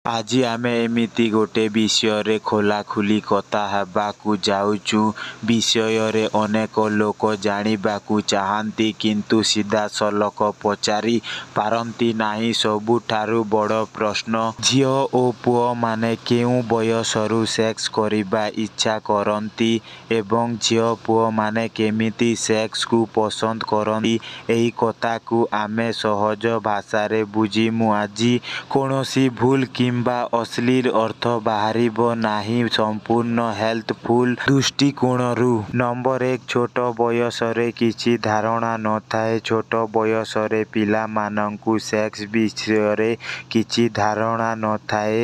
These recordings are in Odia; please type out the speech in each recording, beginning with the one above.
ଆଜି ଆମେ ଏମିତି ଗୋଟେ ବିଷୟରେ ଖୋଲାଖୋଲି କଥା ହେବାକୁ ଯାଉଛୁ, ବିଷୟରେ ଅନେକ ଲୋକ ଜାଣିବାକୁ ଚାହାନ୍ତି କିନ୍ତୁ ସିଧାସଳଖ ପଚାରି ପାରନ୍ତି ନାହିଁ। ସବୁଠାରୁ ବଡ଼ ପ୍ରଶ୍ନ, ଝିଅ ଓ ପୁଅମାନେ କେଉଁ ବୟସରୁ ସେକ୍ସ କରିବା ଇଚ୍ଛା କରନ୍ତି ଏବଂ ଝିଅ ପୁଅମାନେ କେମିତି ସେକ୍ସକୁ ପସନ୍ଦ କରନ୍ତି? ଏହି କଥାକୁ ଆମେ ସହଜ ଭାଷାରେ ବୁଝିମୁ ଆଜି। କୌଣସି ଭୁଲ କିମ୍ବା ଅଶ୍ଳୀଳ ଅର୍ଥ ବାହାରିବ ନାହିଁ, ସମ୍ପୂର୍ଣ୍ଣ ହେଲ୍ଥଫୁଲ୍ ଦୃଷ୍ଟିକୋଣରୁ। ନମ୍ବର 1, ଛୋଟ ବୟସରେ କିଛି ଧାରଣା ନଥାଏ। ଛୋଟ ବୟସରେ ପିଲାମାନଙ୍କୁ ସେକ୍ସ ବିଷୟରେ କିଛି ଧାରଣା ନଥାଏ।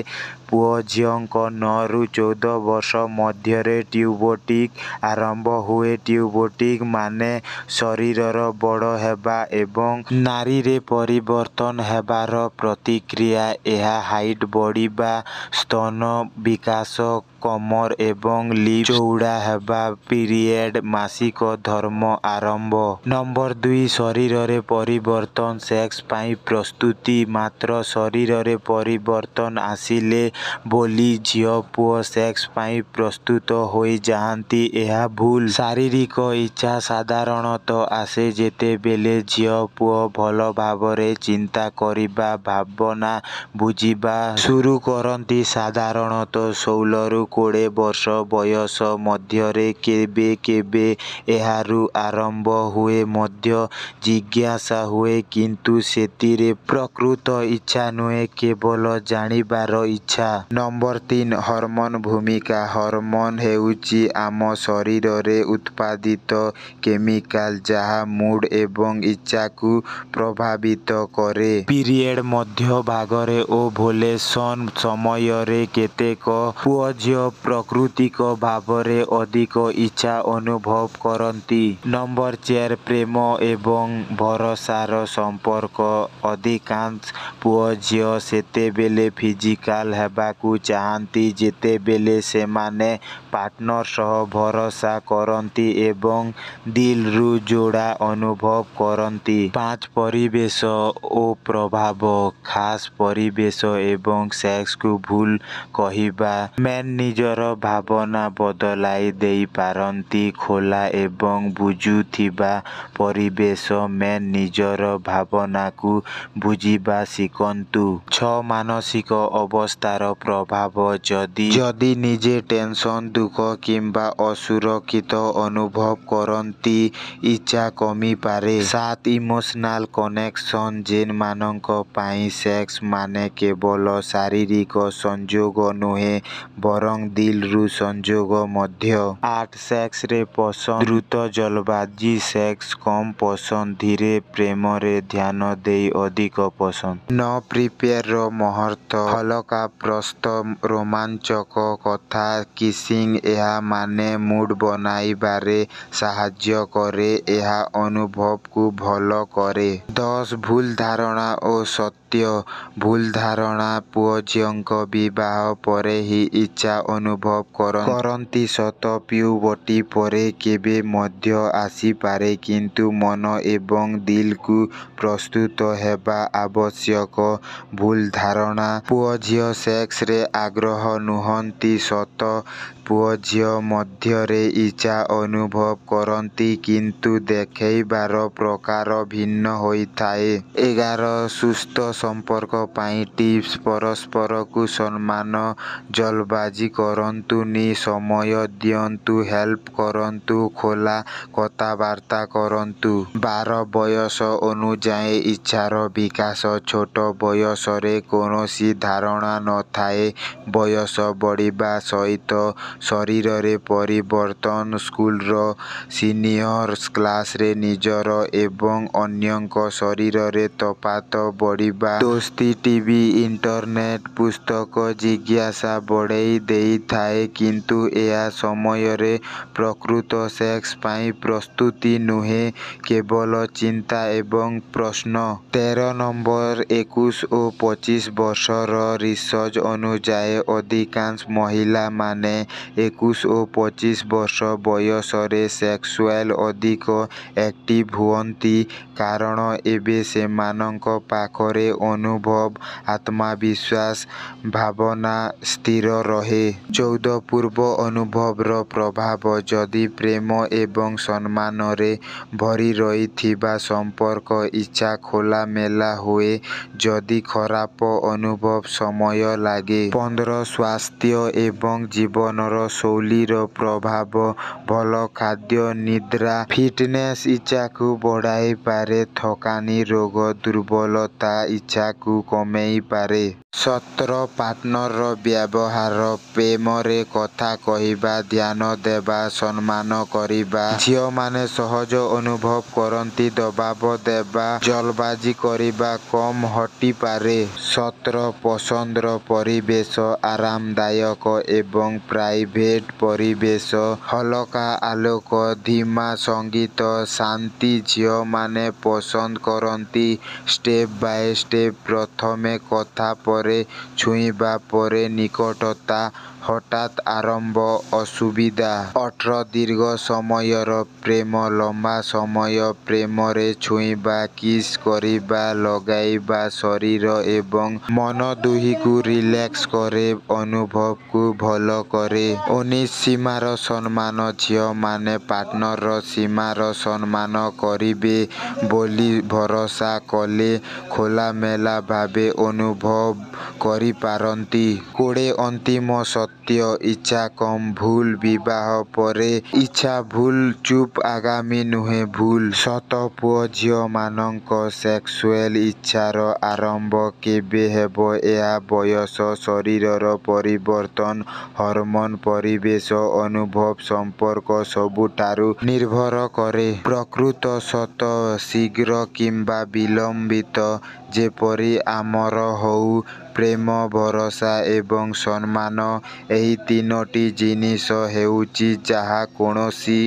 ପୁଅ ଝିଅଙ୍କ 9 ରୁ 14 ବର୍ଷ ମଧ୍ୟରେ ଟ୍ୟୁବର୍ଟି ଆରମ୍ଭ ହୁଏ। ଟ୍ୟୁବର୍ଟି ମାନେ ଶରୀରର ବଡ଼ ହେବା ଏବଂ ନାରୀରେ ପରିବର୍ତ୍ତନ ହେବାର ପ୍ରତିକ୍ରିୟା। ଏହା ହାଇଟ୍ ବଢ଼ିବା, ସ୍ତନ ବିକାଶ, କମର ଏବଂ ଲିପ୍ସ ଚଉଡ଼ା ହେବା, ପିରିୟଡ଼, ମାସିକ ଧର୍ମ ଆରମ୍ଭ। ନମ୍ବର 2, ଶରୀରରେ ପରିବର୍ତ୍ତନ, ସେକ୍ସ ପାଇଁ ପ୍ରସ୍ତୁତି। ମାତ୍ର ଶରୀରରେ ପରିବର୍ତ୍ତନ ଆସିଲେ ବୋଲି ଝିଅ ପୁଅ ସେକ୍ସ ପାଇଁ ପ୍ରସ୍ତୁତ ହୋଇଯାଆନ୍ତି, ଏହା ଭୁଲ। ଶାରୀରିକ ଇଚ୍ଛା ସାଧାରଣତଃ ଆସେ ଯେତେବେଳେ ଝିଅ ପୁଅ ଭଲ ଭାବରେ ଚିନ୍ତା କରିବା, ଭାବନା ବୁଝିବା ଶୁରୁ କରନ୍ତି। ସାଧାରଣତଃ 16 ରୁ 20 ବର୍ଷ ବୟସ ମଧ୍ୟରେ। କେବେ କେବେ ଏହାରୁ ଆରମ୍ଭ ହୁଏ ମଧ୍ୟ। ଜିଜ୍ଞାସା ହୁଏ, କିନ୍ତୁ ସେଥିରେ ପ୍ରକୃତ ଇଚ୍ଛା ନୁହେଁ, କେବଳ ଜାଣିବାର ଇଚ୍ଛା। ନମ୍ବର 3, ହରମୋନ ଭୂମିକା। ହରମୋନ ହେଉଛି ଆମ ଶରୀରରେ ଉତ୍ପାଦିତ କେମିକାଲ ଯାହା ମୁଡ୍ ଏବଂ ଇଚ୍ଛାକୁ ପ୍ରଭାବିତ କରେ। ପିରିୟଡ଼ ମଧ୍ୟଭାଗରେ ଓଭୁଲେସନ୍ ସମୟରେ କେତେକ ପୁଅଝିଅ ପ୍ରାକୃତିକ ଭାବରେ ଅଧିକ ଇଚ୍ଛା ଅନୁଭବ କରନ୍ତି। ନମ୍ବର 4, ପ୍ରେମ ଏବଂ ଭରସାର ସମ୍ପର୍କ। ଅଧିକାଂଶ ପୁଅଝିଅ ସେତେବେଳେ ଫିଜିକାଲ ହେବାକୁ ଚାହାନ୍ତି ଯେତେବେଳେ ସେମାନେ ପାର୍ଟନର ସହ ଭରସା କରନ୍ତି ଏବଂ ଦିଲରୁ ଯୋଡ଼ା ଅନୁଭବ କରନ୍ତି। 5, ପରିବେଶ ଓ ପ୍ରଭାବ। ଖାସ୍ ପରିବେଶ ଏବଂ ସେକ୍ସକୁ ଭୁଲ କହିବା। ମେନ୍ ନିଜର ଭାବନା ବଦଳାଇ ଦେଇପାରନ୍ତି। ଖୋଲା ଏବଂ ବୁଝୁଥିବା ପରିବେଶ। ମେନ୍ ନିଜର ଭାବନାକୁ ବୁଝିବା ଶିଖନ୍ତୁ। 6, ମାନସିକ ଅବସ୍ଥାର ପ୍ରଭାବ। ଯଦି ନିଜେ ଟେନସନ୍, ଦୁଃଖ କିମ୍ବା ଅସୁରକ୍ଷିତ ଅନୁଭବ କରନ୍ତି, ଇଚ୍ଛା କମିପାରେ। 7, ଇମୋସନାଲ କନେକ୍ସନ। ଯେଉଁମାନଙ୍କ ପାଇଁ ସେକ୍ସ ମାନେ କେବଳ ଶାରୀରିକ ସଂଯୋଗ ନୁହେଁ ବରଂ ଦିଲରୁ ସଂଯୋଗ ମଧ୍ୟ। 8, ସେକ୍ସରେ ପସନ୍ଦ। ଦ୍ରୁତ ଜଲବାଜି ସେକ୍ସ କମ୍ ପସନ୍ଦ, ଧୀରେ ପ୍ରେମରେ ଧ୍ୟାନ ଦେଇ ଅଧିକ ପସନ୍ଦ। 9, ପ୍ରିପେୟାରର ମହତ୍ତ୍ୱ। ହାଲକା ପ୍ରସ୍ତ, ରୋମାଞ୍ଚକ କଥା, କିସିଂ। ଏହା ମାନେ ମୁଡ୍ ବନାଇବାରେ ସାହାଯ୍ୟ କରେ, ଏହା ଅନୁଭବକୁ ଭଲ କରେ। 10, ଭୁଲ ଧାରଣା ଓ ସତ୍ୟ। ଭୁଲ ଧାରଣା, ପୁଅଝିଅଙ୍କ ବିବାହ ପରେ ହିଁ ଇଚ୍ଛା ଅନୁଭବ କରନ୍ତି ସତ, ପ୍ୟୁବର୍ଟି ପରେ କେବେ ମଧ୍ୟ ଆସିପାରେ, କିନ୍ତୁ ମନ ଏବଂ ଦିଲକୁ ପ୍ରସ୍ତୁତ ହେବା ଆବଶ୍ୟକ। ଭୁଲ ଧାରଣା, ପୁଅଝିଅ ସେକ୍ସରେ ଆଗ୍ରହ ନୁହନ୍ତି ସତ, ପୁଅଝିଅ ମଧ୍ୟରେ ଇଚ୍ଛା ଅନୁଭବ କରନ୍ତି କିନ୍ତୁ ଦେଖାଇବାର ପ୍ରକାର ଭିନ୍ନ ହୋଇଥାଏ। 11, ସୁସ୍ଥ ସମ୍ପର୍କ ପାଇଁ ଟିପ୍ସ। ପରସ୍ପରକୁ ସମ୍ମାନ, ଜଲବାଜି କରନ୍ତୁନି, ସମୟ ଦିଅନ୍ତୁ, ହେଲ୍ପ କରନ୍ତୁ, ଖୋଲା କଥାବାର୍ତ୍ତା କରନ୍ତୁ। 12, ବୟସ ଅନୁଯାୟୀ ଇଚ୍ଛାର ବିକାଶ। ଛୋଟ ବୟସରେ କୌଣସି ଧାରଣା ନଥାଏ। ବୟସ ବଢ଼ିବା ସହିତ ଶରୀରରେ ପରିବର୍ତ୍ତନ, ସ୍କୁଲର ସିନିୟର କ୍ଲାସରେ ନିଜର ଏବଂ ଅନ୍ୟଙ୍କ ଶରୀରରେ ତଫାତ ବଢ଼ିବା, ଦୋସ୍ତି, ଟିଭି, ଇଣ୍ଟରନେଟ୍, ପୁସ୍ତକ ଜିଜ୍ଞାସା ବଢ଼ାଇ ଦେଇଥାଏ କିନ୍ତୁ ଏହା ସମୟରେ ପ୍ରକୃତ ସେକ୍ସ ପାଇଁ ପ୍ରସ୍ତୁତି ନୁହେଁ, କେବଳ ଚିନ୍ତା ଏବଂ ପ୍ରଶ୍ନ। 13, ନମ୍ବର 21 ଓ 25 ବର୍ଷର ରିସର୍ଚ୍ଚ ଅନୁଯାୟୀ ଅଧିକାଂଶ ମହିଳାମାନେ 21 ଓ 25 ବର୍ଷ ବୟସରେ ସେକ୍ସୁଆଲ୍ ଅଧିକ ଆକ୍ଟିଭ୍ ହୁଅନ୍ତି, କାରଣ ଏବେ ସେମାନଙ୍କ ପାଖରେ ଅନୁଭବ, ଆତ୍ମବିଶ୍ୱାସ, ଭାବନା ସ୍ଥିର ରହେ। 14 ପୂର୍ବ ଅନୁଭବର ପ୍ରଭାବ। ଯଦି ପ୍ରେମ ଏବଂ ସମ୍ମାନରେ ଭରି ରହିଥିବା ସମ୍ପର୍କ ଇଚ୍ଛା ଖୋଲାମେଲା ହୁଏ, ଯଦି ଖରାପ ଅନୁଭବ ସମୟ ଲାଗେ। 15 ସ୍ୱାସ୍ଥ୍ୟ ଏବଂ ଜୀବନର ଶୈଳୀର ପ୍ରଭାବ। ଭଲ ଖାଦ୍ୟ, ନିଦ୍ରା, ଫିଟନେସ୍ ଇଚ୍ଛାକୁ ବଢ଼ାଇପାରେ। ଥକାନି, ରୋଗ, ଦୁର୍ବଳତା ଇଚ୍ଛାକୁ କମେଇପାରେ। 17 ପାର୍ଟନରର ବ୍ୟବହାର। ପ୍ରେମରେ କଥା କହିବା, ଧ୍ୟାନ ଦେବା, ସମ୍ମାନ କରିବା। ଝିଅମାନେ ସହଜ ଅନୁଭବ କରନ୍ତି। ଦବାବ ଦେବା, ଜଲବାଜି କରିବା କମ୍ ଘଟିପାରେ। 17 ପସନ୍ଦର ପରିବେଶ। ଆରାମଦାୟକ ଏବଂ ପ୍ରାଇଭେଟ୍ ପରିବେଶ। ହାଲକା ଆଲୋକ, ଧିମା ସଙ୍ଗୀତ, ଶାନ୍ତି। ଝିଅମାନେ ପସନ୍ଦ କରନ୍ତି ଷ୍ଟେପ୍ ବାଇ ଷ୍ଟେପ୍। ପ୍ରଥମେ କଥା, ପରେ ଛୁଇଁବା, ପରେ ନିକଟତା, ହଠାତ୍ ଆରମ୍ଭ ଅସୁବିଧା। 18 ଦୀର୍ଘ ସମୟର ପ୍ରେମ। ଲମ୍ବା ସମୟ ପ୍ରେମରେ ଛୁଇଁବା, କିସ୍ କରିବା, ଲଗାଇବା ଶରୀର ଏବଂ ମନ ଦୁହିଁକୁ ରିଲାକ୍ସ କରେ, ଅନୁଭବକୁ ଭଲ କରେ। 19 ସୀମାର ସମ୍ମାନ। ଝିଅମାନେ ପାର୍ଟନରର ସୀମାର ସମ୍ମାନ କରିବେ ବୋଲି ଭରସା କଲେ ଖୋଲାମେଲା ଭାବେ ଅନୁଭବ କରିପାରନ୍ତି। 20 ଅନ୍ତିମ ସତ୍ୟ। ଇଚ୍ଛା କମ୍ ଭୁଲ। ବିବାହ ପରେ ଇଚ୍ଛା ଭୁଲ। ଚୁପ୍ ଆଗାମୀ ନୁହେଁ, ଭୁଲ। ସତ ପୁଅ ଝିଅମାନଙ୍କ ସେକ୍ସୁଆଲ୍ ଇଚ୍ଛାର ଆରମ୍ଭ କେବେ ହେବ? ଏହା ବୟସ, ଶରୀରର ପରିବର୍ତ୍ତନ, ହରମୋନ, ପରିବେଶ, ଅନୁଭବ, ସମ୍ପର୍କ ସବୁଠାରୁ ନିର୍ଭର କରେ। ପ୍ରକୃତ ସତ ଶୀଘ୍ର କିମ୍ବା ବିଳମ୍ବିତ, ଯେପରି ଆମର ହଉ, ପ୍ରେମ, ଭରସା ଏବଂ ସମ୍ମାନ। ଏହି ତିନୋଟି ଜିନିଷ ହେଉଛି ଯାହା କୌଣସି